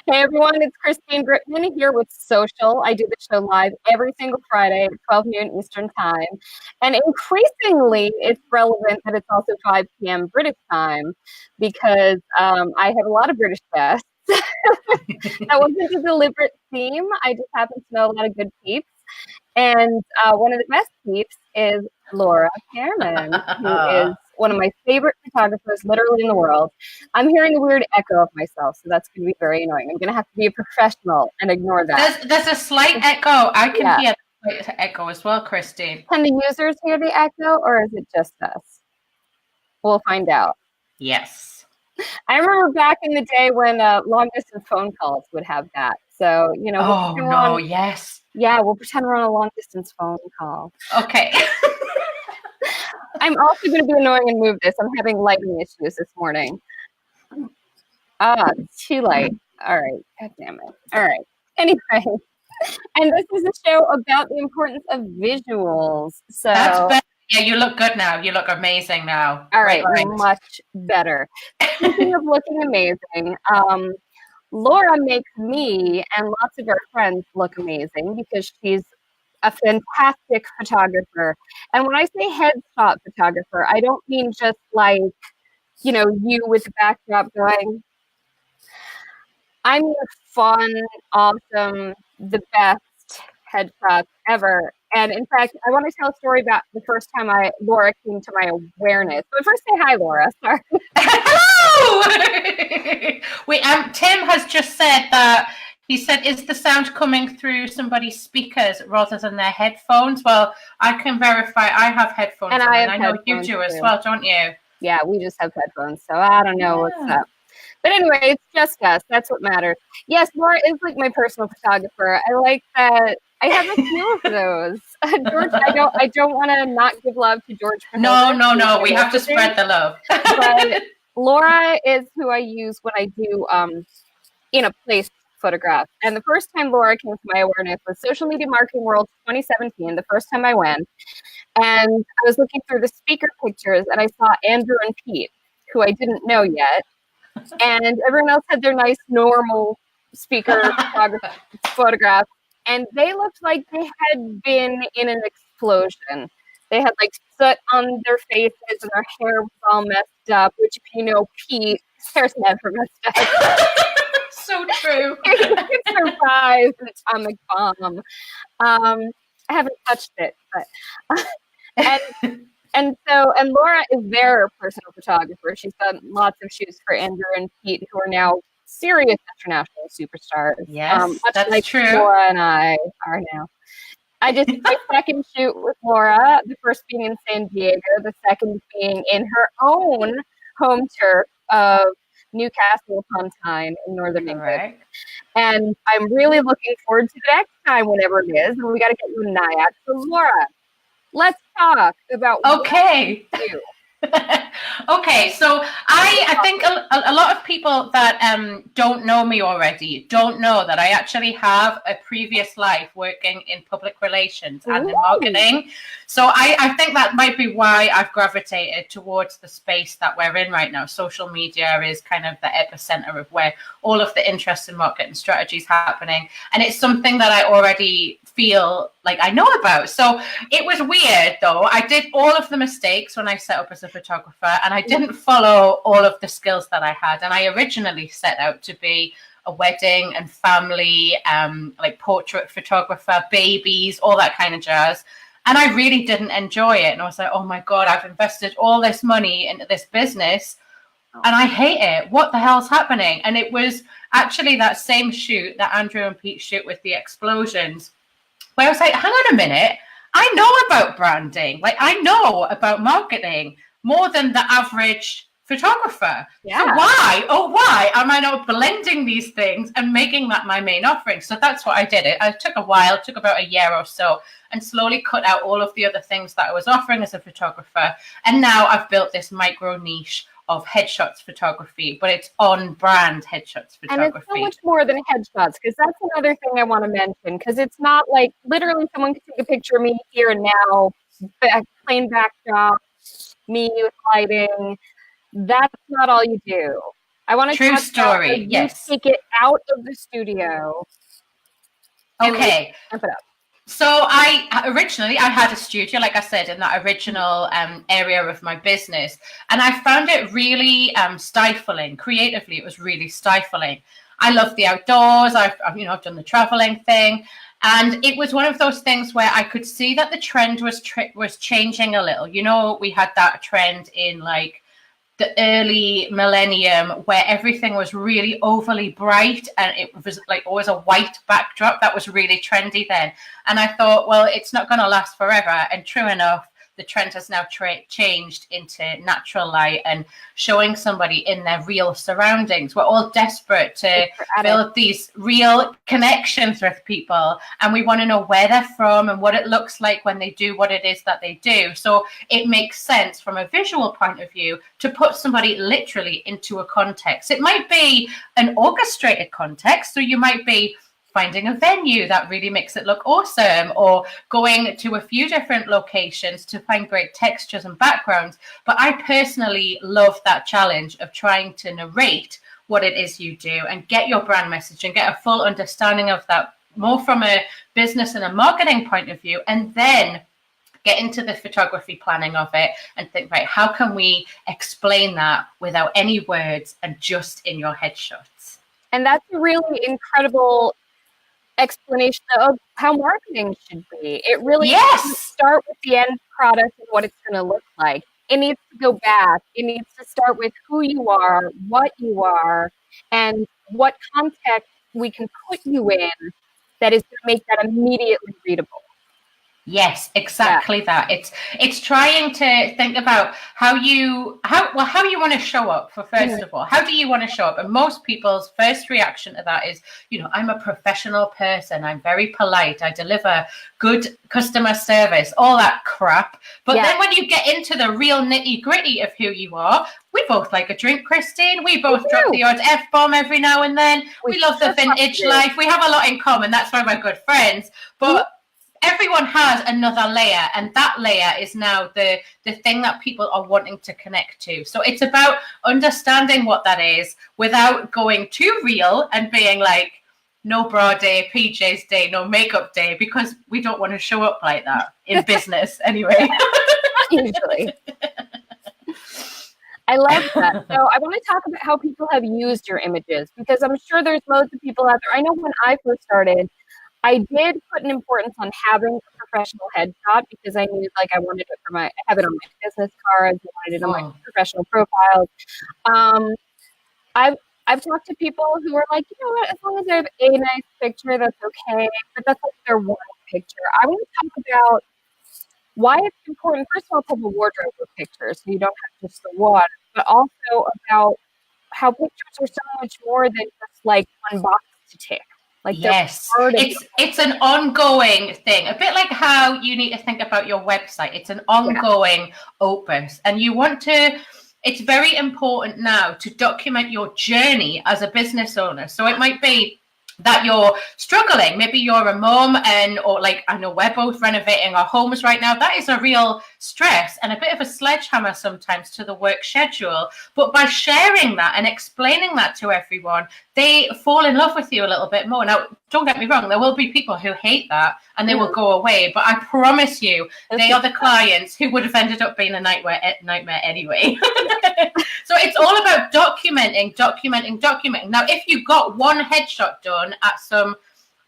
Hey everyone, it's Christine Gritmon here with Social. I do the show live every single Friday at 12 noon Eastern Time. And increasingly, it's relevant that it's also 5 p.m. British time because I have a lot of British guests. That wasn't a deliberate theme. I just happen to know a lot of good peeps. And one of the best peeps is Laura Pearman, who is one of my favorite photographers literally in the world. I'm hearing a weird echo of myself, so that's going to be very annoying. I'm going to have to be a professional and ignore that. There's a slight echo. I can hear the slight echo as well, Christine. Can the users hear the echo, or is it just us? We'll find out. Yes. I remember back in the day when long-distance phone calls would have that. So, you know, yes. Yeah, we'll pretend we're on a long-distance phone call. Okay. I'm also going to be annoying and move this. I'm having lighting issues this morning. Too light. All right. God damn it. All right. Anyway, and this is a show about the importance of visuals. So that's better. Yeah, you look good now. You look amazing now. All right, much better. Speaking of looking amazing, Laura makes me and lots of our friends look amazing because she's a fantastic photographer. And when I say headshot photographer, I don't mean just like, you with the backdrop going. I mean fun, awesome, the best headshots ever. And in fact, I want to tell a story about the first time Laura came to my awareness. But first, say hi, Laura. Sorry. Hello! Tim has just said that. He said, is the sound coming through somebody's speakers rather than their headphones? Well, I can verify I have headphones. And I know you do as well, don't you? Yeah, we just have headphones. So I don't know what's up. But anyway, it's just us. That's what matters. Yes, Laura is like my personal photographer. I like that. I have a few of those. George, I don't want to not give love to George. No. We have to spread the love. But Laura is who I use when I do in a place photograph. And the first time Laura came to my awareness was Social Media Marketing World 2017, the first time I went. And I was looking through the speaker pictures and I saw Andrew and Pete, who I didn't know yet. And everyone else had their nice, normal speaker photograph. And they looked like they had been in an explosion. They had like soot on their faces and their hair was all messed up, which if you know Pete, his hair's never messed up. So true. He could survive an atomic bomb. I haven't touched it, but and Laura is their personal photographer. She's done lots of shoots for Andrew and Pete, who are now serious international superstars. Yes, that's like true. Laura and I are now. I just did my second shoot with Laura, the first being in San Diego, the second being in her own home turf of Newcastle upon Tyne in Northern England. And I'm really looking forward to the next time, whenever it is, and we got to get you a NIAC. So Laura, let's talk about what you do. Okay, so I think a lot of people that don't know me already don't know that I actually have a previous life working in public relations and in marketing. So I think that might be why I've gravitated towards the space that we're in right now. Social media is kind of the epicenter of where all of the interest in marketing strategy is happening. And it's something that I already feel like I know about. So it was weird, though. I did all of the mistakes when I set up as a photographer, and I didn't follow all of the skills that I had. And I originally set out to be a wedding and family, like portrait photographer, babies, all that kind of jazz. And I really didn't enjoy it. And I was like, oh my God, I've invested all this money into this business and I hate it. What the hell's happening? And it was actually that same shoot, that Andrew and Pete shoot with the explosions, where I was like, hang on a minute, I know about branding. Like, I know about marketing more than the average photographer. Yeah. So why am I not blending these things and making that my main offering? So that's what I did. It took a while, took about a year or so, and slowly cut out all of the other things that I was offering as a photographer. And now I've built this micro niche of headshots photography, but it's on brand headshots photography. And it's so much more than headshots, because that's another thing I want to mention, because it's not like literally someone can take a picture of me here and now, plain backdrop, me with lighting. That's not all you do. I want to True talk about how story. you Yes. take it out of the studio and Okay. amp it up. So I had a studio, like I said, in that original area of my business, and I found it really stifling. Creatively, it was really stifling. I love the outdoors. I've done the traveling thing, and it was one of those things where I could see that the trend was changing a little. You know, we had that trend in like the early millennium where everything was really overly bright and it was like always a white backdrop. That was really trendy then. And I thought, well, it's not going to last forever. And true enough, the trend has now changed into natural light and showing somebody in their real surroundings. We're all desperate to build these real connections with people, and we want to know where they're from and what it looks like when they do what it is that they do. So it makes sense from a visual point of view to put somebody literally into a context. It might be an orchestrated context, so you might be finding a venue that really makes it look awesome, or going to a few different locations to find great textures and backgrounds. But I personally love that challenge of trying to narrate what it is you do and get your brand message and get a full understanding of that more from a business and a marketing point of view, and then get into the photography planning of it and think, right, how can we explain that without any words and just in your headshots? And that's a really incredible explanation of how marketing should be. It really needs to start with the end product and what it's going to look like. It needs to go back. It needs to start with who you are, what you are, and what context we can put you in that is going to make that immediately readable. Yes, exactly that. It's trying to think about how you want to show up for first of all. How do you want to show up? And most people's first reaction to that is, I'm a professional person. I'm very polite. I deliver good customer service, all that crap. But then when you get into the real nitty gritty of who you are, we both like a drink, Christine. We both drop the odd F-bomb every now and then. We love the vintage life. We have a lot in common. That's why we're good friends. But everyone has another layer, and that layer is now the thing that people are wanting to connect to. So it's about understanding what that is without going too real and being like, no bra day, PJs day, no makeup day, because we don't want to show up like that in business anyway. Usually. I love that. So I want to talk about how people have used your images, because I'm sure there's loads of people out there. I know when I first started, I did put an importance on having a professional headshot because I knew, like, I wanted it I have it on my business cards, I wanted it on my professional profiles. I've talked to people who are like, you know what, as long as I have a nice picture, that's okay. But that's like their one picture. I want to talk about why it's important, first of all, to have a wardrobe of pictures, so you don't have just the one, but also about how pictures are so much more than just like one box to tick. Like, yes, it's an ongoing thing, a bit like how you need to think about your website. It's an ongoing opus, and it's very important now to document your journey as a business owner. So it might be that you're struggling. Maybe you're a mom or like, I know we're both renovating our homes right now. That is a real stress and a bit of a sledgehammer sometimes to the work schedule. But by sharing that and explaining that to everyone, they fall in love with you a little bit more. Now, don't get me wrong, there will be people who hate that and they will go away. But I promise you, they are the clients who would have ended up being a nightmare anyway. So it's all about documenting. Now, if you got one headshot done at some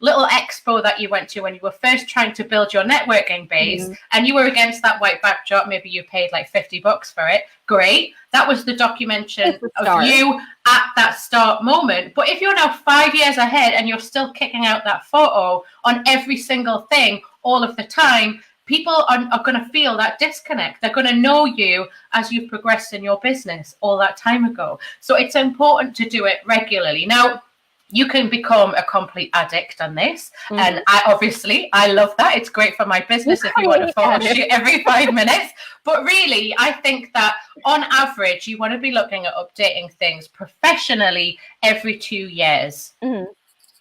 little expo that you went to when you were first trying to build your networking base, and you were against that white backdrop, maybe you paid like $50 for it, great. That was the documentation of you at that start moment. But if you're now 5 years ahead and you're still kicking out that photo on every single thing all of the time, people are going to feel that disconnect. They're going to know you as you've progressed in your business all that time ago. So it's important to do it regularly. Now, you can become a complete addict on this. And I love that. It's great for my business if you want to photo shoot every 5 minutes. But really, I think that on average, you want to be looking at updating things professionally every 2 years.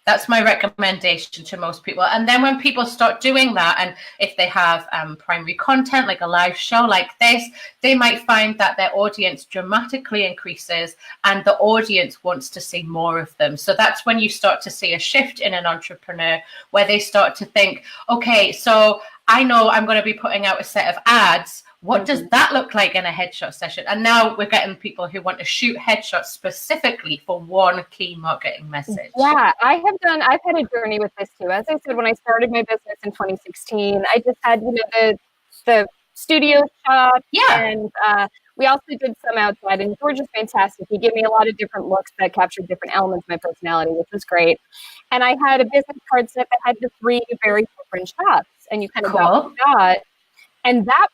That's my recommendation to most people. And then when people start doing that, and if they have primary content like a live show like this, they might find that their audience dramatically increases and the audience wants to see more of them. So that's when you start to see a shift in an entrepreneur where they start to think, okay, so I know I'm going to be putting out a set of ads. What does that look like in a headshot session? And now we're getting people who want to shoot headshots specifically for one key marketing message. Yeah, I've had a journey with this too. As I said, when I started my business in 2016, I just had, the studio shop. Yeah. And we also did some outside, and George is fantastic. He gave me a lot of different looks that captured different elements of my personality, which was great. And I had a business card set that had the 3 very different shops, and you kind of got the shot. And that,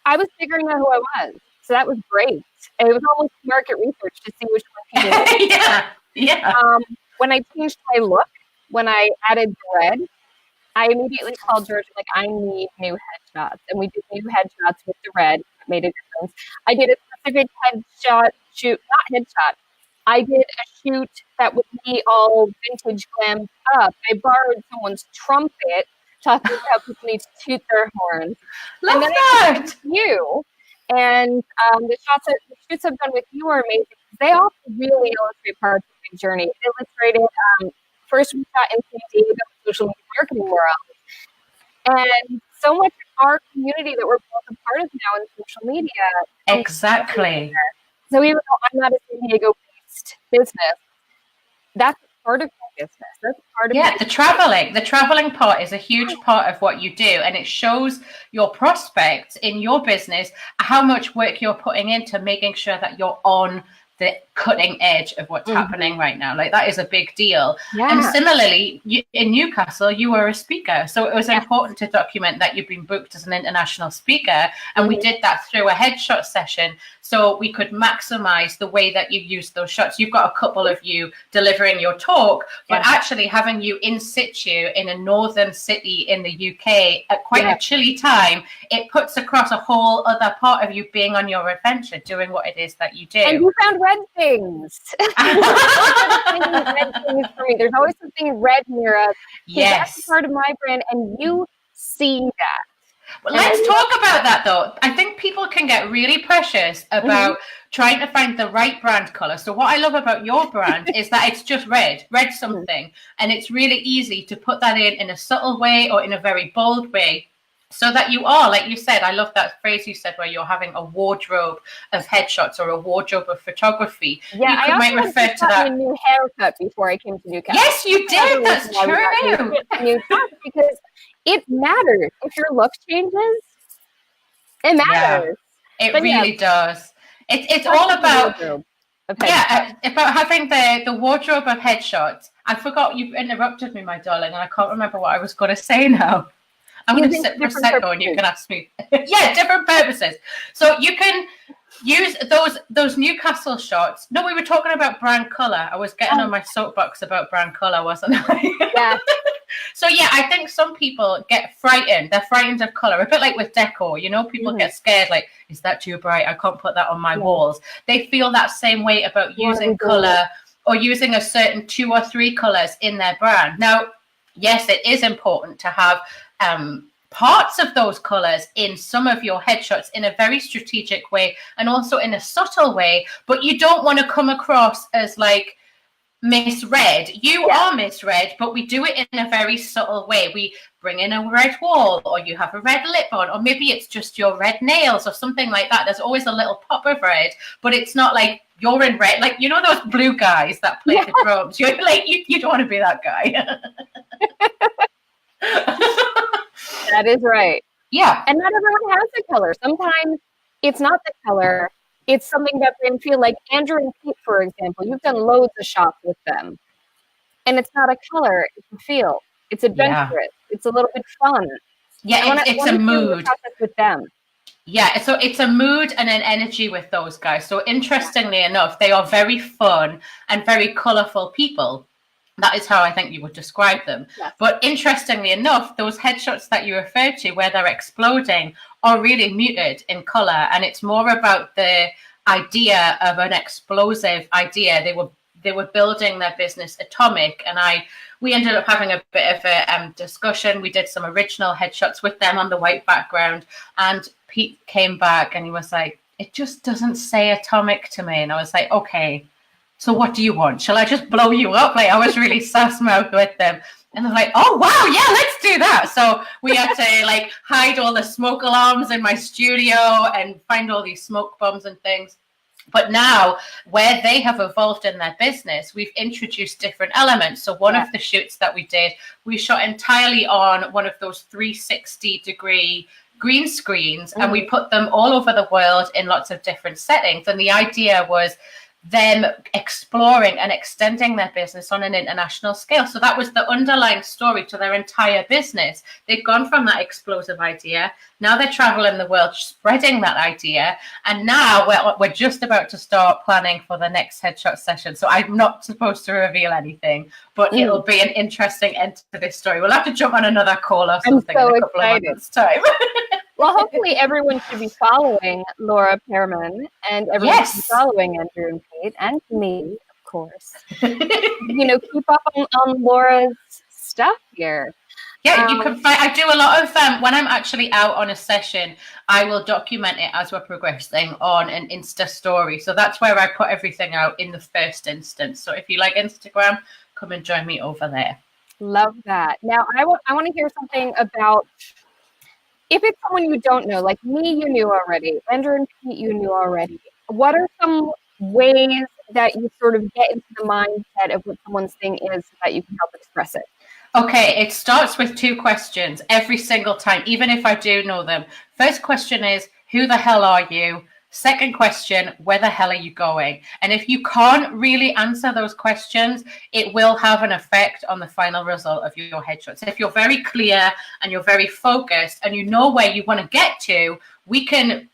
I was figuring out who I was. So that was great. It was almost market research to see which one could do. Yeah. When I changed my look, when I added the red, I immediately called George, like, I need new headshots. And we did new headshots with the red. It made a difference. I did a specific headshot shoot, not headshot. I did a shoot that would be all vintage glammed up. I borrowed someone's trumpet, talking about how people need to toot their horns. Love and then that. I did you. And the shoots I've done with you are amazing. They all really illustrate parts of my journey. It illustrated, first we shot in 3D, the social media marketing world. And so much of our community that we're both a part of now in social media. Exactly. So even though I'm not a San Diego-based business, that's part of my business. That's part of the traveling part is a huge part of what you do, and it shows your prospects in your business how much work you're putting into making sure that you're on the cutting edge of what's happening right now. Like, that is a big deal. And similarly, in Newcastle, you were a speaker, so it was important to document that you've been booked as an international speaker, and we did that through a headshot session so we could maximize the way that you use those shots. You've got a couple of you delivering your talk, but actually having you in situ in a northern city in the UK at quite a chilly time, it puts across a whole other part of you being on your adventure, doing what it is that you do. And you found red things. Red things for me. There's always something red near us. Yes. That's part of my brand, and you see that. Well, let's talk about that, though. I think people can get really precious about trying to find the right brand color. So what I love about your brand is that it's just red something. And it's really easy to put that in a subtle way or in a very bold way. So that you are, like you said, I love that phrase you said where you're having a wardrobe of headshots or a wardrobe of photography. Yeah, I also might to that. A new haircut before I came to Newcastle. Yes, you did. That's true. Because it matters. If your look changes, it matters. Yeah, it really does. It's all about about having the wardrobe of headshots. I forgot, you interrupted me, my darling, and I can't remember what I was going to say now. I'm going to sit for a second and you can ask me. Different purposes. So you can use those Newcastle shots. No, we were talking about brand color. I was getting on my soapbox about brand color, wasn't I? Yeah. So I think some people get frightened. They're frightened of color. A bit like with decor, people get scared. Like, is that too bright? I can't put that on my walls. They feel that same way about using color or using a certain 2 or 3 colors in their brand. Now, yes, it is important to have parts of those colors in some of your headshots in a very strategic way and also in a subtle way, but you don't want to come across as like misread. You are misread, but we do it in a very subtle way. We bring in a red wall, or you have a red lip on, or maybe it's just your red nails or something like that. There's always a little pop of red, but it's not like you're in red, like those blue guys that play the drums. You're like, you don't want to be that guy. That is right. Yeah. And not everyone has the color. Sometimes it's not the color. It's something that they feel like. Andrew and Pete, for example, you've done loads of shots with them. And it's not a color, it's a feel. It's adventurous. It's a little bit fun. Yeah, it's a mood. With them. Yeah, so it's a mood and an energy with those guys. So interestingly enough, they are very fun and very colorful people. That is how I think you would describe them. Yes. But interestingly enough, those headshots that you referred to where they're exploding are really muted in color. And it's more about the idea of an explosive idea. They were they were building their business Atomic, and we ended up having a bit of a discussion. We did some original headshots with them on the white background, and Pete came back and he was like, it just doesn't say Atomic to me. And I was like, okay, so what do you want? Shall I just blow you up? Like, I was really sass-mouthed with them. And they're like, oh, wow, yeah, let's do that. So we had to like hide all the smoke alarms in my studio and find all these smoke bombs and things. But now, where they have evolved in their business, we've introduced different elements. So one of the shoots that we did, we shot entirely on one of those 360-degree green screens, and we put them all over the world in lots of different settings. And the idea was them exploring and extending their business on an international scale. So that was the underlying story to their entire business. They've gone from that explosive idea. Now they're traveling the world, spreading that idea. And now we're just about to start planning for the next headshot session. So I'm not supposed to reveal anything, but it'll be an interesting end to this story. We'll have to jump on another call or something in a couple of months' time. Well, hopefully everyone should be following Laura Pearman, and everyone should be following Andrew and Kate and me, of course. Keep up on Laura's stuff here. Yeah, you can find. I do a lot of when I'm actually out on a session, I will document it as we're progressing on an Insta story. So that's where I put everything out in the first instance. So if you like Instagram, come and join me over there. Love that. Now I want to hear something about. If it's someone you don't know, like me, you knew already. Andrew and Pete, you knew already. What are some ways that you sort of get into the mindset of what someone's thing is so that you can help express it? Okay, it starts with 2 questions every single time, even if I do know them. First question is, who the hell are you? Second question, where the hell are you going? And if you can't really answer those questions, it will have an effect on the final result of your headshots. If you're very clear and you're very focused and you know where you want to get to, we can,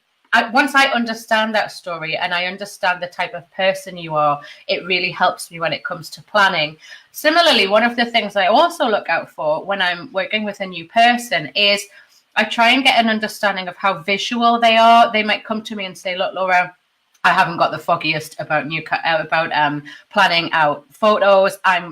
once I understand that story and I understand the type of person you are, it really helps me when it comes to planning. Similarly, one of the things I also look out for when I'm working with a new person is I try and get an understanding of how visual they are. They might come to me and say, look, Laura, I haven't got the foggiest about planning out photos. I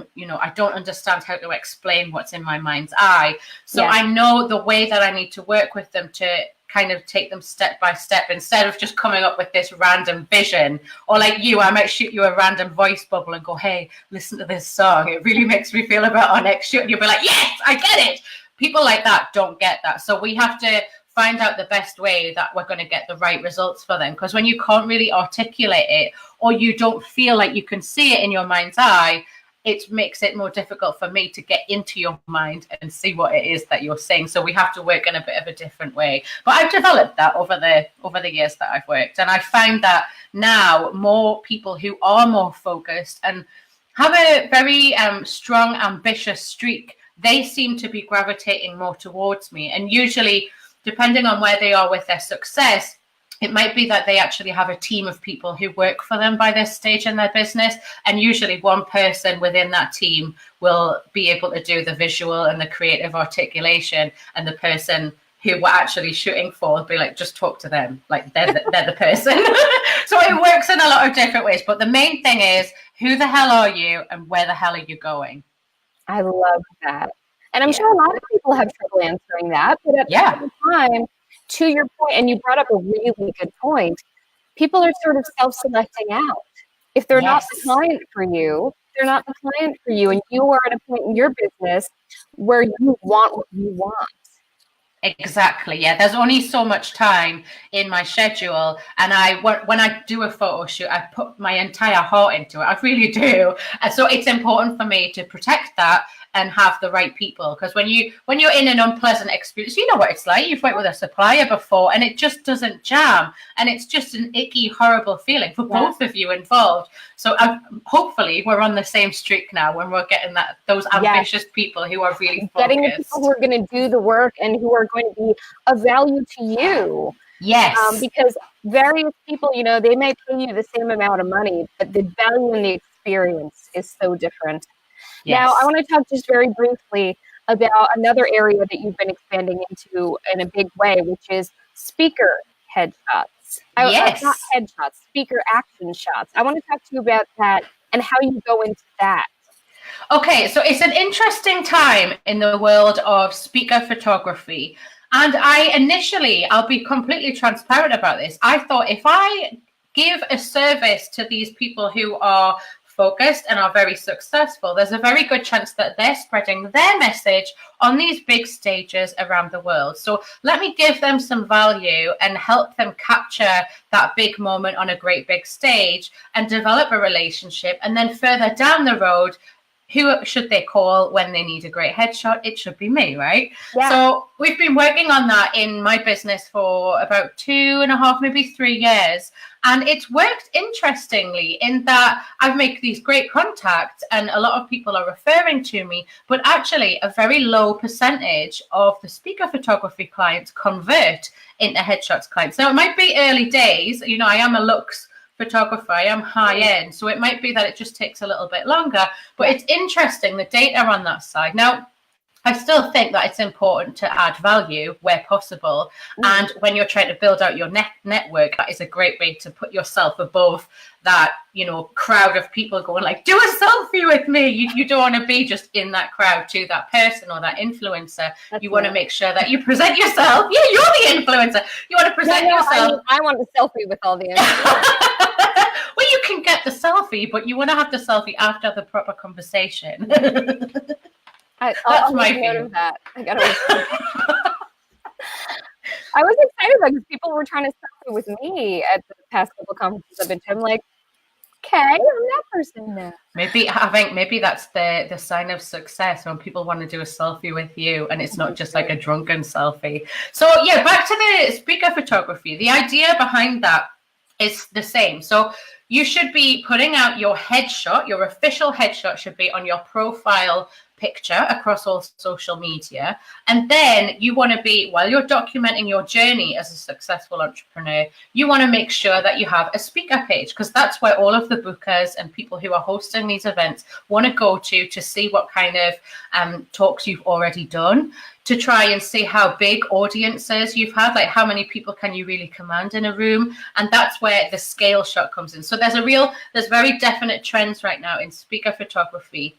don't understand how to explain what's in my mind's eye. So I know the way that I need to work with them to kind of take them step by step instead of just coming up with this random vision. Or like you, I might shoot you a random voice bubble and go, hey, listen to this song. It really makes me feel about our next shoot. And you'll be like, yes, I get it. People like that don't get that. So we have to find out the best way that we're going to get the right results for them. Because when you can't really articulate it or you don't feel like you can see it in your mind's eye, it makes it more difficult for me to get into your mind and see what it is that you're saying. So we have to work in a bit of a different way. But I've developed that over the years that I've worked. And I find that now more people who are more focused and have a very strong, ambitious streak, they seem to be gravitating more towards me. And usually, depending on where they are with their success, it might be that they actually have a team of people who work for them by this stage in their business. And usually one person within that team will be able to do the visual and the creative articulation. And the person who we're actually shooting for will be like, just talk to them. Like they're the person. So it works in a lot of different ways. But the main thing is, who the hell are you and where the hell are you going? I love that. And I'm sure a lot of people have trouble answering that. But at the same time, to your point, and you brought up a really good point, people are sort of self-selecting out. If they're not the client for you, they're not the client for you. And you are at a point in your business where you want what you want. Exactly. Yeah. There's only so much time in my schedule. And when I do a photo shoot, I put my entire heart into it. I really do. And so it's important for me to protect that and have the right people. Because when you're in an unpleasant experience, you know what it's like. You've worked with a supplier before and it just doesn't jam. And it's just an icky, horrible feeling for both of you involved. So hopefully we're on the same streak now when we're getting those ambitious people who are really focused. Getting the people who are going to do the work and who are going to be of value to you. Yes. Because various people, they may pay you the same amount of money, but the value in the experience is so different. Yes. Now, I want to talk just very briefly about another area that you've been expanding into in a big way, which is speaker headshots. Not headshots, speaker action shots. I want to talk to you about that and how you go into that. Okay, so it's an interesting time in the world of speaker photography. And I'll be completely transparent about this. I thought if I give a service to these people who are focused and are very successful, there's a very good chance that they're spreading their message on these big stages around the world. So let me give them some value and help them capture that big moment on a great big stage and develop a relationship. And then further down the road, who should they call when they need a great headshot? It should be me, right? Yeah. So we've been working on that in my business for about 2.5, maybe 3 years. And it's worked interestingly in that I've made these great contacts and a lot of people are referring to me, but actually a very low percentage of the speaker photography clients convert into headshots clients. Now, it might be early days. You know, I am a looks photographer, I am high end, so it might be that it just takes a little bit longer, but it's interesting, the data on that side. Now, I still think that it's important to add value where possible. And when you're trying to build out your network, that is a great way to put yourself above that, you know, crowd of people going like, do a selfie with me. You don't want to be just in that crowd to that person or that influencer. You want to make sure that you present yourself. Yeah, you're the influencer. You want to present yourself. I want a selfie with all the influencers. Well, you can get the selfie, but you want to have the selfie after the proper conversation. I'll my make note view. of that. I was excited because people were trying to selfie with me at the past couple conferences I've been to. I'm like, okay, I'm that person now. Maybe that's the sign of success when people want to do a selfie with you and it's not just like a drunken selfie. So yeah, back to the speaker photography. The idea behind that is the same. So you should be putting out your headshot. Your official headshot should be on your profile picture across all social media. And then you want to be, while you're documenting your journey as a successful entrepreneur, you want to make sure that you have a speaker page, because that's where all of the bookers and people who are hosting these events want to go to see what kind of talks you've already done, to try and see how big audiences you've had, like how many people can you really command in a room. And that's where the scale shot comes in. So there's very definite trends right now in speaker photography.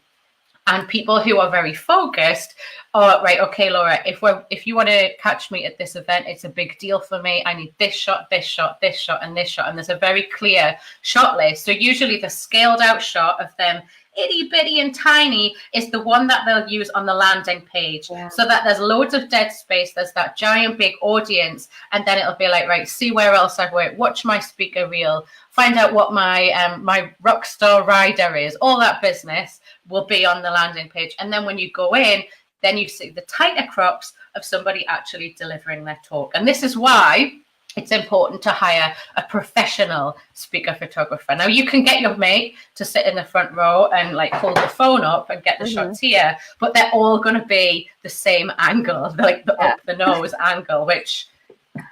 And people who are very focused are, right, okay, Laura, if you want to catch me at this event, it's a big deal for me. I need this shot, this shot, this shot, and this shot. And there's a very clear shot list. So usually the scaled out shot of them itty bitty and tiny is the one that they'll use on the landing page, so that there's loads of dead space, there's that giant big audience, and then it'll be like, right, see where else I've worked, watch my speaker reel, find out what my rock star rider is, all that business will be on the landing page. And then when you go in, then you see the tighter crops of somebody actually delivering their talk. And this is why it's important to hire a professional speaker photographer. Now, you can get your mate to sit in the front row and like hold the phone up and get the shots here, but they're all going to be the same angle, like the up the nose angle, which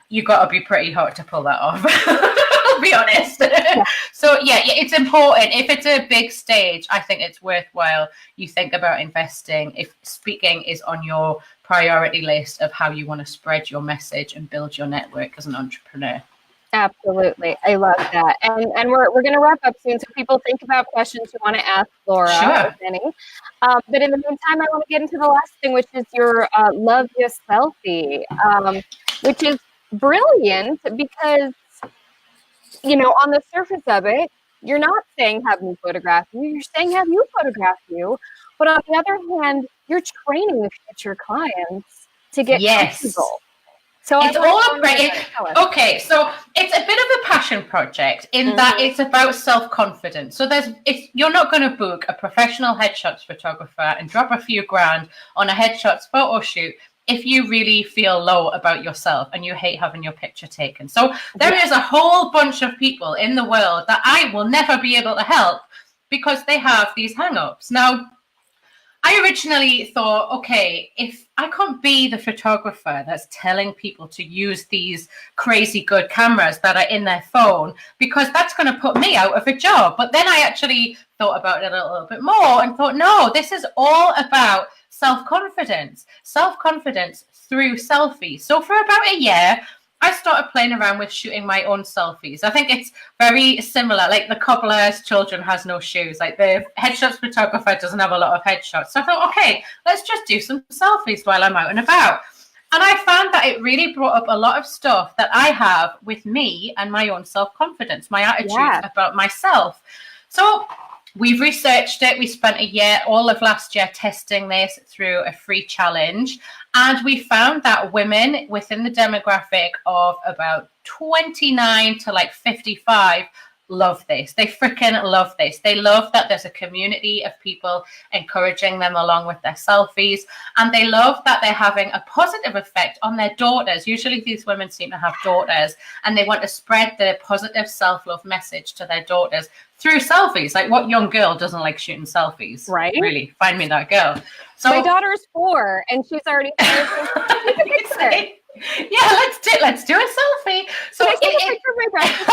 you got to be pretty hot to pull that off. I'll be honest. So yeah, it's important. If it's a big stage, I think it's worthwhile you think about investing if speaking is on your priority list of how you want to spread your message and build your network as an entrepreneur. Absolutely. I love that. And we're going to wrap up soon. So people think about questions you want to ask Laura, Sure. if any. But in the meantime, I want to get into the last thing, which is your Love Your Selfie, which is brilliant because, you know, on the surface of it, you're not saying have me photograph you, you're saying have you photograph you. But on the other hand, you're training future clients to get comfortable. So it's all about okay. So it's a bit of a passion project in that it's about self-confidence. So you're not going to book a professional headshots photographer and drop a few grand on a headshots photo shoot if you really feel low about yourself and you hate having your picture taken. So there is a whole bunch of people in the world that I will never be able to help because they have these hang-ups. Now, I originally thought, okay, if I can't be the photographer that's telling people to use these crazy good cameras that are in their phone, because that's going to put me out of a job. But then I actually thought about it a little bit more and thought, no, this is all about self-confidence through selfies. So for about a year, I started playing around with shooting my own selfies. I think it's very similar. Like the cobbler's children has no shoes. Like the headshots photographer doesn't have a lot of headshots. So I thought, okay, let's just do some selfies while I'm out and about. And I found that it really brought up a lot of stuff that I have with me and my own self-confidence, my attitude about myself. So we've researched it. We spent a year, all of last year, testing this through a free challenge. And we found that women within the demographic of about 29 to like 55 love this. They freaking love this. They love that there's a community of people encouraging them along with their selfies. And they love that they're having a positive effect on their daughters. Usually these women seem to have daughters, and they want to spread the positive self-love message to their daughters through selfies. Like, what young girl doesn't like shooting selfies? Right? Really, find me that girl. So my daughter's 4 and she's already yeah, let's do a selfie. So can I take a picture of my breakfast?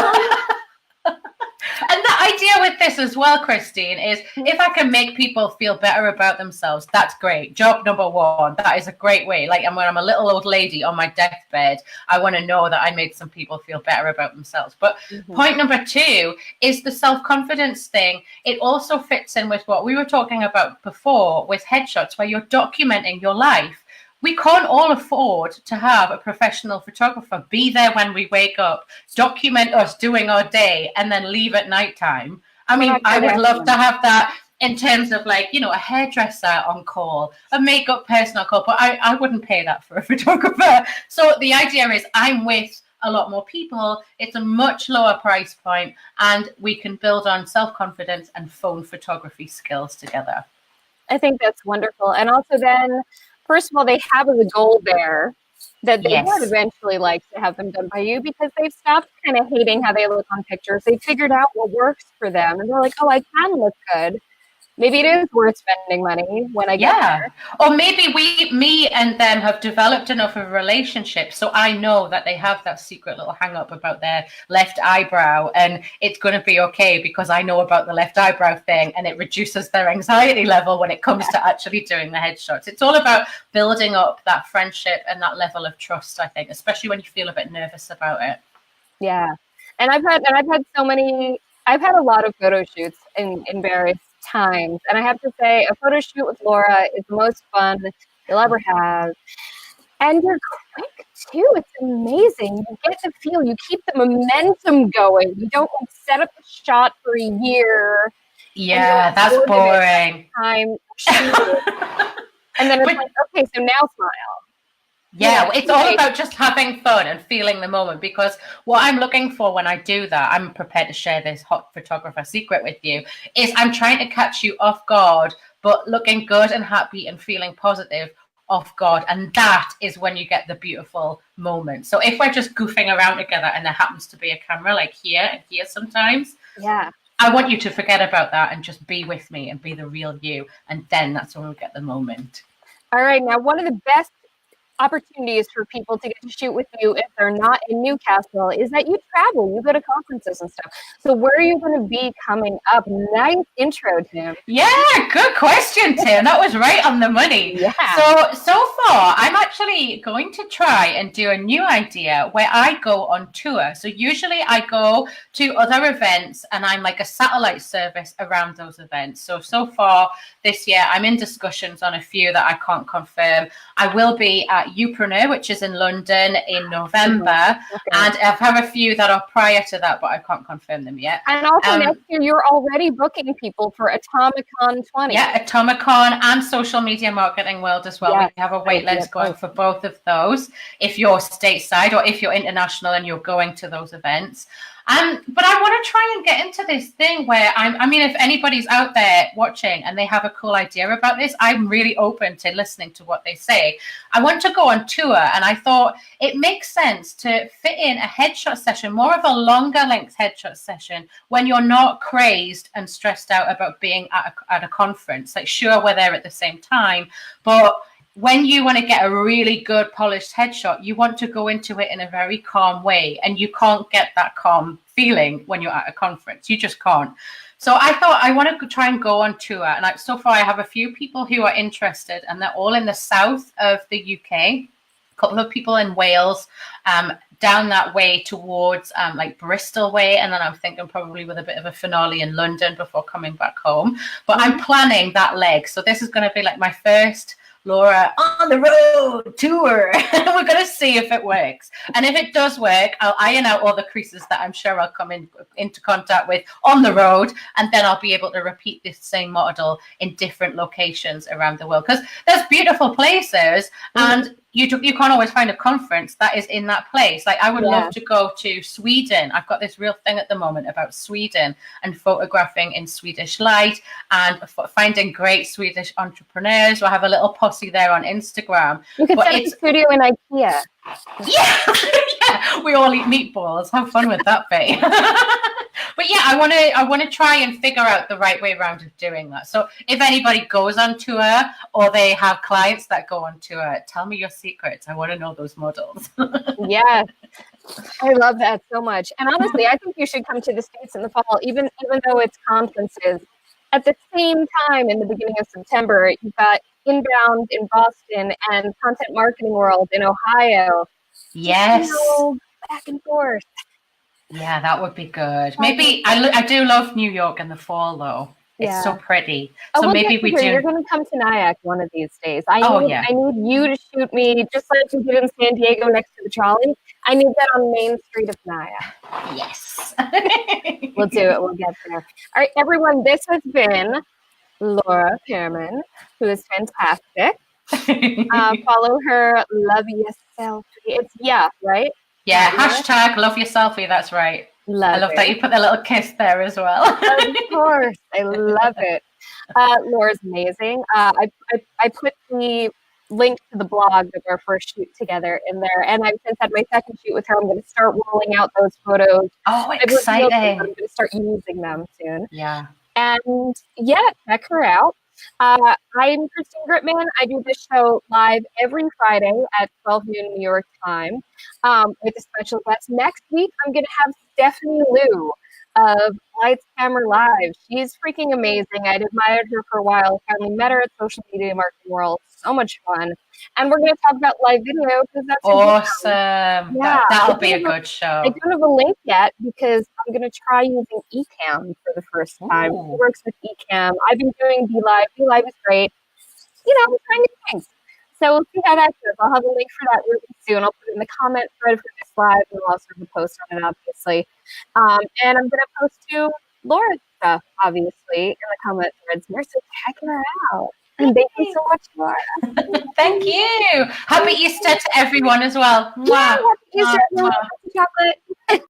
And the idea with this as well, Christine, is if I can make people feel better about themselves, that's great. Job number 1, that is a great way. Like, and when I'm a little old lady on my deathbed, I want to know that I made some people feel better about themselves. But point number 2 is the self-confidence thing. It also fits in with what we were talking about before with headshots, where you're documenting your life. We can't all afford to have a professional photographer be there when we wake up, document us doing our day, and then leave at nighttime. I mean, I would love to have that in terms of, like, you know, a hairdresser on call, a makeup person on call, but I wouldn't pay that for a photographer. So the idea is I'm with a lot more people. It's a much lower price point, and we can build on self-confidence and phone photography skills together. I think that's wonderful. And also then, first of all, they have as a goal there that they would eventually like to have them done by you, because they've stopped kind of hating how they look on pictures. They figured out what works for them, and they're like, oh, I can look good. Maybe it is worth spending money when I get there. Or maybe me and them have developed enough of a relationship, so I know that they have that secret little hang up about their left eyebrow, and it's going to be okay because I know about the left eyebrow thing, and it reduces their anxiety level when it comes to actually doing the headshots. It's all about building up that friendship and that level of trust, I think, especially when you feel a bit nervous about it. Yeah. And I've had a lot of photo shoots in various times, and I have to say, a photo shoot with Laura is the most fun you'll ever have. And you're quick too. It's amazing. You get the feel. You keep the momentum going. You don't like set up a shot for a year. Yeah, that's boring. Time and then it's like, okay, so now smile. Yeah, it's all about just having fun and feeling the moment, because what I'm looking for when I do that, I'm prepared to share this hot photographer secret with you, is I'm trying to catch you off guard, but looking good and happy and feeling positive off guard. And that is when you get the beautiful moment. So if we're just goofing around together and there happens to be a camera like here and here sometimes, I want you to forget about that and just be with me and be the real you. And then that's when we'll get the moment. All right. Now, one of the best opportunities for people to get to shoot with you if they're not in Newcastle is that you travel, you go to conferences and stuff. So where are you going to be coming up? Nice intro, Tim. Yeah, good question, Tim. That was right on the money. So far, I'm actually going to try and do a new idea where I go on tour. So usually I go to other events and I'm like a satellite service around those events. So far this year, I'm in discussions on a few that I can't confirm. I will be at Upreneur, which is in London, in November, and I've had a few that are prior to that, but I can't confirm them yet. And also next year, you're already booking people for Atomicon 20. Yeah, Atomicon and Social Media Marketing World as well. We have a wait list going for both of those, if you're stateside or if you're international and you're going to those events. But I want to try and get into this thing where I mean, if anybody's out there watching and they have a cool idea about this, I'm really open to listening to what they say. I want to go on tour, and I thought it makes sense to fit in a headshot session, more of a longer length headshot session, when you're not crazed and stressed out about being at a conference. Like, sure, we're there at the same time, but when you want to get a really good polished headshot, you want to go into it in a very calm way, and you can't get that calm feeling when you're at a conference. You just can't. So I thought I want to try and go on tour, and so far I have a few people who are interested, and they're all in the south of the UK. couple of people in Wales, down that way towards like Bristol way, and then I'm thinking probably with a bit of a finale in London before coming back home. But I'm planning that leg, so this is going to be like my first Laura on the road tour. We're going to see if it works, and if it does work, I'll iron out all the creases that I'm sure I'll come into contact with on the road, and then I'll be able to repeat this same model in different locations around the world, because there's beautiful places, and you can't always find a conference that is in that place. Like I would love to go to Sweden. I've got this real thing at the moment about Sweden and photographing in Swedish light and finding great Swedish entrepreneurs. We'll have a little posse there on Instagram. You could set up a studio in IKEA. Yeah, yeah. We all eat meatballs. How fun would that be? But yeah, I want to try and figure out the right way around of doing that. So if anybody goes on tour or they have clients that go on tour, tell me your secrets. I want to know those models. Yes, I love that so much. And honestly, I think you should come to the States in the fall, even though it's conferences. At the same time, in the beginning of September, you've got Inbound in Boston and Content Marketing World in Ohio. Yes. Back and forth. Yeah, that would be good. Maybe I do love New York in the fall, though. It's so pretty. So maybe we do. You're going to come to Nyack one of these days. I need you to shoot me just like you did in San Diego next to the trolley. I need that on Main Street of Nyack. Yes. We'll do it. We'll get there. All right, everyone. This has been Laura Pearman, who is fantastic. Follow her. Love yourself. It's right? Yeah, hashtag love your selfie. That's right. I love that you put the little kiss there as well. Of course. I love it. Laura's amazing. I put the link to the blog of our first shoot together in there. And I've since had my second shoot with her. I'm going to start rolling out those photos. Oh, exciting. I'm going to start using them soon. Yeah. And check her out. I'm Christine Gritmon. I do this show live every Friday at 12 noon New York time with a special guest. Next week, I'm going to have Stephanie Liu of Lights Camera Live. She's freaking amazing. I'd admired her for a while. Finally met her at Social Media Marketing World. So much fun. And we're going to talk about live video because that's awesome. That'll be a good show. I don't have a link yet because I'm going to try using Ecamm for the first time. She works with Ecamm. I've been doing BeLive. BeLive is great. We're trying new things. So we'll see how that goes. I'll have a link for that really soon. I'll put it in the comment thread for this live, and I'll also have a post on it, obviously. And I'm going to post to Laura's stuff, obviously, in the comment threads here. So check her out. And thank you so much, Laura. Thank you. Happy Easter to everyone as well. Yeah, happy Easter, everyone. Happy chocolate.